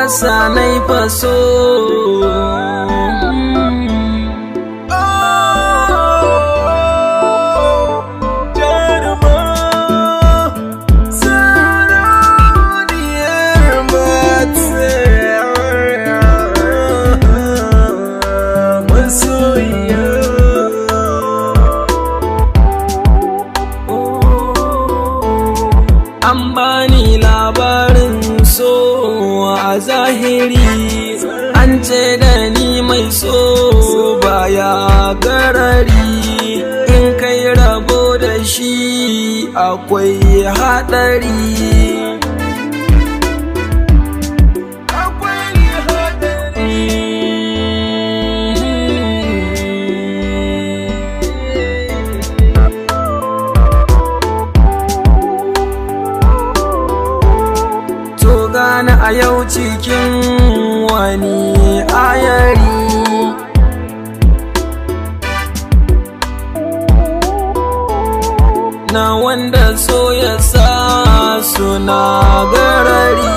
rasa nai faso. An bani labarin so a zahiri, an ce da ni mai so baya garari, in kai rabo da shi akwai haɗari. Gane a yau cikin wani ayari, na wanda so ya sa suna garari,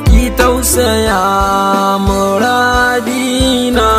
ki tausaya muradina.